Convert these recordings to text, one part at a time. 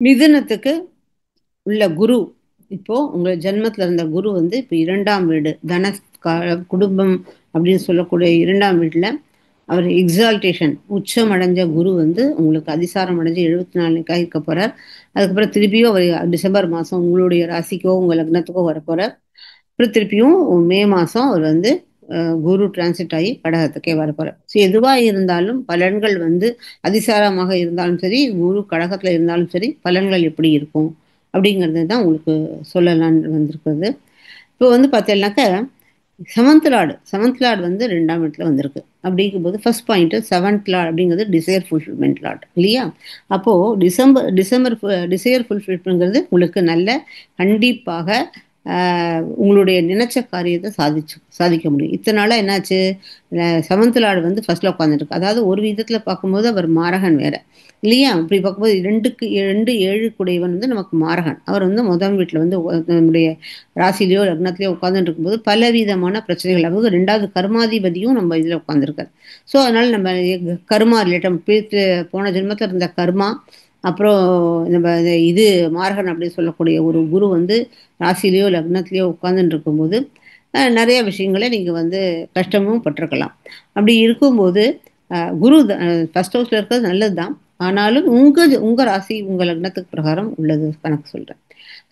மிதுனத்துக்கு உள்ள குரு இப்போ உங்க ஜென்மத்துல இருந்த குரு வந்து இப்போ 2ஆம் வீடு குடும்பம் அப்படின்னு சொல்லக்கூடிய 2ஆம் வீட்டுல அவர் எக்ஸால்டேஷன் உச்சம் அடைஞ்ச குரு வந்து உங்களுக்கு அதிசாரம் அடைஞ்சு 74 இருக்க போறார். அதுக்கப்புறம் திருப்பியும் அவர் டிசம்பர் மாசம் உங்களுடைய ராசிக்கோ உங்க லக்னத்துக்கோ வர போறார். அப்புறம் திருப்பியும் மே மாசம் அவர் வந்து குரு டிரான்சிட் ஆகி கடகத்துக்கே வர போறார். ஸோ எதுவா இருந்தாலும் பலன்கள் வந்து அதிசாரமாக இருந்தாலும் சரி, குரு கடகத்துல இருந்தாலும் சரி, பலன்கள் எப்படி இருக்கும் அப்படிங்கிறது தான் உங்களுக்கு சொல்லலான்னு வந்திருக்கிறது. இப்போ வந்து பார்த்தீங்கன்னாக்க செவன்த் லார்டு வந்து 2ஆம் வீட்டில் வந்திருக்கு. அப்படிங்கும்போது ஃபர்ஸ்ட் பாயிண்ட் செவன்த் லார்ட் அப்படிங்கிறது டிசைர் ஃபுல்ஃபில்மெண்ட் லார்ட் இல்லையா? அப்போ டிசைர் ஃபுல்ஃபில்மெண்ட்ங்கிறது உங்களுக்கு நல்ல கண்டிப்பாக உங்களுடைய நினைச்ச காரியத்தை சாதிக்க முடியும். இத்தனை நாளா என்னாச்சு, செவன்த் லார்டு வந்து ஃபர்ஸ்ட்ல உட்காந்துருக்கு. அதாவது ஒரு விதத்துல பார்க்கும்போது அவர் மாரகன் வேற இல்லையா? அப்படி பார்க்கும்போது 2 குடையவன் வந்து நமக்கு மாரகன். அவர் வந்து முதல் வீட்டில் வந்து நம்முடைய ராசிலேயோ லக்னத்திலேயோ உட்காந்துட்டு இருக்கும்போது பலவிதமான பிரச்சனைகள், அதாவது 2வது கர்மாதிபதியும் நம்ம இதில் உட்காந்துருக்காரு. ஸோ அதனால நம்ம கர்மா ரிலேட்டட் போன ஜென்மத்தில் இருந்த கர்மா, அப்புறம் நம்ம இது மாரகன் அப்படின்னு சொல்லக்கூடிய ஒரு குரு வந்து ராசிலேயோ லக்னத்திலேயோ உட்காந்துட்டு இருக்கும்போது நிறைய விஷயங்களை நீங்கள் வந்து கஷ்டமும் பட்டிருக்கலாம். அப்படி இருக்கும்போது குரு ஃபர்ஸ்ட் ஹவுஸ்ல இருக்கிறது நல்லது தான். ஆனாலும் உங்க ராசி உங்க லக்னத்துக்கு பிரகாரம் உள்ளது கணக்கு சொல்றேன்.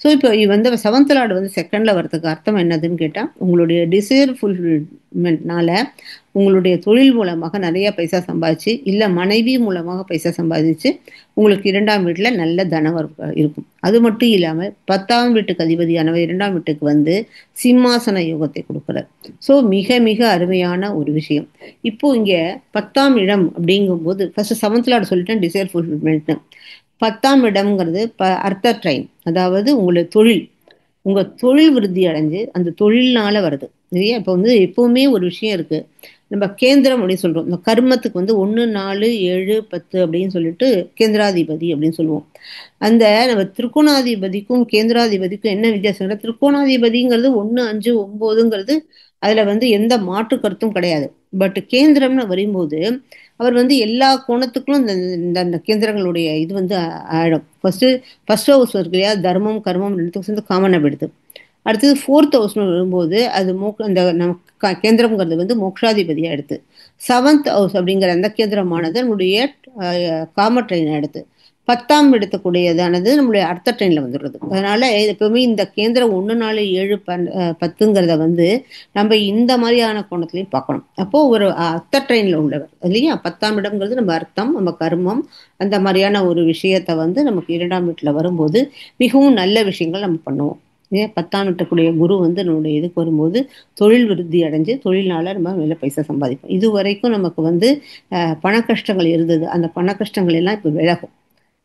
ஸோ இப்போ வந்து செவன்த் லார்டு வந்து செகண்ட்ல வரதுக்கு அர்த்தம் என்னதுன்னு கேட்டால், உங்களுடைய டிசைர் ஃபுல்ஃபில்மெண்ட்னால உங்களுடைய தொழில் மூலமாக நிறைய பைசா சம்பாதிச்சு, இல்லை மனைவி மூலமாக பைசா சம்பாதிச்சு உங்களுக்கு 2ஆம் வீட்டில் நல்ல தனவரவு இருக்கும். அது மட்டும் இல்லாமல் 10ஆம் வீட்டுக்கு அதிபதியானவர் 2ஆம் வீட்டுக்கு வந்து சிம்மாசன யோகத்தை கொடுக்குறார். ஸோ மிக மிக அருமையான ஒரு விஷயம். இப்போ இங்கே 10ஆம் இடம் அப்படிங்கும்போது ஃபர்ஸ்ட் செவன்த் லார்டு சொல்லிட்டேன் டிசைர் ஃபுல்ஃபில்மெண்ட்னு. 10ஆம் இடம்ங்கிறது அர்த்த ட்ரைன், அதாவது உங்களுடைய தொழில், உங்க தொழில் விருத்தி அடைஞ்சு அந்த தொழில்னால வருது இல்லையா? இப்போ வந்து எப்பவுமே ஒரு விஷயம் இருக்கு, நம்ம கேந்திரம் அப்படின்னு சொல்றோம். இந்த கர்மத்துக்கு வந்து 1, 4, 7, 10 அப்படின்னு சொல்லிட்டு கேந்திராதிபதி அப்படின்னு சொல்லுவோம். அந்த நம்ம திரிகோணாதிபதிக்கும் கேந்திராதிபதிக்கும் என்ன வித்தியாசம்? திரிகோணாதிபதிங்கிறது 1, 5, 9ங்கிறது அதுல வந்து எந்த மாற்று கருத்தும் கிடையாது. பட் கேந்திரம்னு வரும்போது அவர் வந்து எல்லா கோணத்துக்கும் இந்த கேந்திரங்களுடைய இது வந்து ஆயிடும். ஃபர்ஸ்ட் ஹவுஸ் இருக்கு இல்லையா, தர்மம் கர்மம் ரெண்டுத்துக்கும் சேர்ந்து காமன் எடுத்து. அடுத்தது ஃபோர்த் ஹவுஸ்னு வரும்போது அது இந்த நம்ம கேந்திரம்ங்கிறது வந்து மோக்ஷாதிபதியா எடுத்து. செவன்த் ஹவுஸ் அப்படிங்கிற அந்த கேந்திரமானது நம்முடைய காம ட்ரெயினை எடுத்து. 10ஆம் இடத்துக்குடையதானது நம்மளுடைய அர்த்த ட்ரெயின்ல வந்துடுறது. அதனால எப்பவுமே இந்த கேந்திரம் 1, 4, 7, 10ங்கிறத வந்து நம்ம இந்த மாதிரியான கோணத்திலையும் பார்க்கணும். அப்போ ஒரு அர்த்த ட்ரெயின்ல உள்ளவர் இல்லையா? 10ஆம் இடம்ங்கிறது நம்ம அர்த்தம், நம்ம கர்மம், அந்த மாதிரியான ஒரு விஷயத்த வந்து நமக்கு 2ஆம் வீட்டுல வரும்போது மிகவும் நல்ல விஷயங்கள் நம்ம பண்ணுவோம். ஏன் 10ஆம் வீட்டுக்குடைய குரு வந்து நம்மளுடைய இதுக்கு வரும்போது தொழில் விருத்தி அடைஞ்சு தொழில்னால நம்ம மேல பைசா சம்பாதிப்போம். இது வரைக்கும் நமக்கு வந்து பண கஷ்டங்கள் இருந்தது, அந்த பண கஷ்டங்கள் எல்லாம் இப்போ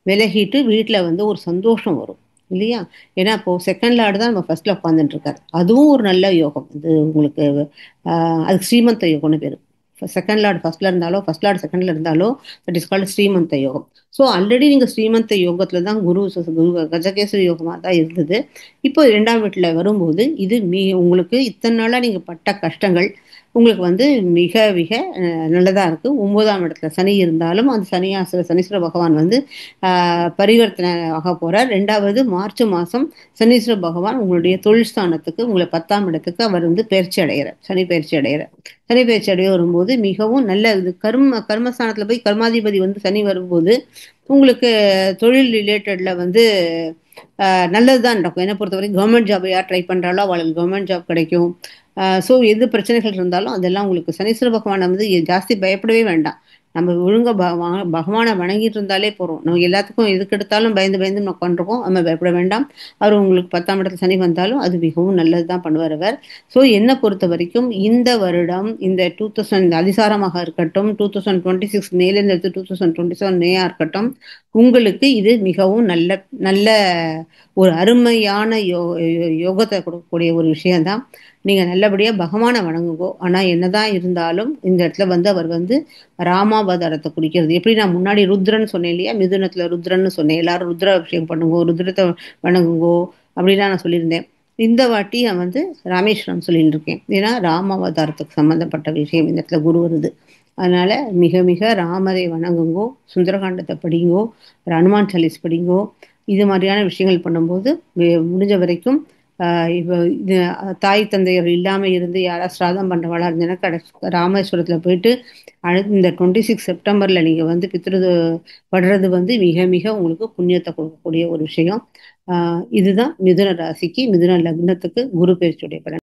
விலகிட்டு வீட்டில் வந்து ஒரு சந்தோஷம் வரும் இல்லையா? ஏன்னா இப்போ செகண்ட் லார்டு தான் நம்ம ஃபர்ஸ்ட்ல உட்காந்துட்டு இருக்காரு. அதுவும் ஒரு நல்ல யோகம். அது உங்களுக்கு அதுக்கு ஸ்ரீமந்த யோகம்னு பேரு. செகண்ட் லார்டு ஃபர்ஸ்ட்ல இருந்தாலோ ஃபர்ஸ்ட் லார்டு செகண்ட்ல இருந்தாலோ தட் இஸ் கால்டு ஸ்ரீமந்த யோகம். ஸோ ஆல்ரெடி நீங்க ஸ்ரீமந்த யோகத்துல தான் குரு கஜகேசரி யோகமா தான் இருந்தது. இப்போ 2ஆம் வீட்டுல வரும்போது இது உங்களுக்கு இத்தனை நாளா நீங்க பட்ட கஷ்டங்கள் உங்களுக்கு வந்து மிக மிக நல்லதா இருக்கு. 9ஆம் இடத்துல சனி இருந்தாலும் அந்த சனீஸ்வர பகவான் வந்து பரிவர்த்தனை ஆக போறார். 2வது மார்ச் மாசம் சனீஸ்வர பகவான் உங்களுடைய தொழில் ஸ்தானத்துக்கு, உங்களை 10ஆம் இடத்துக்கு அவர் வந்து பயிற்சி அடைகிறார். சனி பயிற்சி அடைய வரும்போது மிகவும் நல்ல இது. கர்மஸ்தானத்துல போய் கர்மாதிபதி வந்து சனி வரும்போது உங்களுக்கு தொழில் ரிலேட்டட்ல வந்து நல்லதுதான் நடக்கும். என்னை பொறுத்தவரைக்கும் கவர்மெண்ட் ஜாப் யார் ட்ரை பண்றாலோ அவளுக்கு கவர்மெண்ட் ஜாப் கிடைக்கும். ஸோ எது பிரச்சனைகள் இருந்தாலும் அதெல்லாம் உங்களுக்கு சனீஸ்வர பகவான் வந்து ஜாஸ்தி பயப்படவே வேண்டாம். நம்ம ஒழுங்கா பகவானை வணங்கிட்டு இருந்தாலே போறோம். நம்ம எல்லாத்துக்கும் எதுக்கு எடுத்தாலும் பயந்து பயந்து நம்ம உட்காந்துருக்கோம். நம்ம பயப்பட வேண்டாம். அவர் உங்களுக்கு 10ஆம் இடத்துல சனி வந்தாலும் அது மிகவும் நல்லது தான் பண்ணுவார் அவர். ஸோ என்னை பொறுத்த வரைக்கும் இந்த வருடம் இந்த 2000 அதிசாரமாக இருக்கட்டும், 2026 மேலேருந்து எடுத்து 2027 மேயா இருக்கட்டும், உங்களுக்கு இது மிகவும் நல்ல நல்ல ஒரு அருமையான யோகத்தை கொடுக்கக்கூடிய ஒரு விஷயம்தான். நீங்க நல்லபடியா பகவானை வணங்குங்கோ. ஆனா என்னதான் இருந்தாலும் இந்த இடத்துல வந்து அவர் வந்து ராமாவதாரத்தை குறிக்கிறது. எப்படி நான் முன்னாடி ருத்ரன் சொன்னேன் இல்லையா, மிதுனத்துல ருத்ரன்னு சொன்னேன், எல்லாரும் ருத்ர அபிஷேகம் பண்ணுங்கோ, ருத்ரத்தை வணங்குங்கோ அப்படிலாம் நான் சொல்லியிருந்தேன். இந்த வாட்டி நான் வந்து ராமேஸ்வரம் சொல்லிட்டு இருக்கேன். ஏன்னா ராமாவதாரத்துக்கு சம்பந்தப்பட்ட விஷயம் இந்த இடத்துல குரு வருது. அதனால மிக மிக ராமரை வணங்குங்கோ, சுந்தரகாண்டத்தை படிங்கோ, ஹனுமான் சாலிஸ் படிங்கோ, இது மாதிரியான விஷயங்கள் பண்ணும்போது முடிஞ்ச வரைக்கும் இப்போ இது தாய் தந்தையர் இல்லாமல் இருந்து யாராவது சிராதம் பண்ணுறவாளா இருந்தீங்கன்னா ராமேஸ்வரத்தில் போயிட்டு இந்த 26 செப்டம்பரில் நீங்கள் வந்து பித்ரு படுறது வந்து மிக மிக உங்களுக்கு புண்ணியத்தை கொடுக்கக்கூடிய ஒரு விஷயம். இதுதான் மிதுன ராசிக்கு மிதுன லக்னத்துக்கு குரு பயிற்சியுடைய பலன்.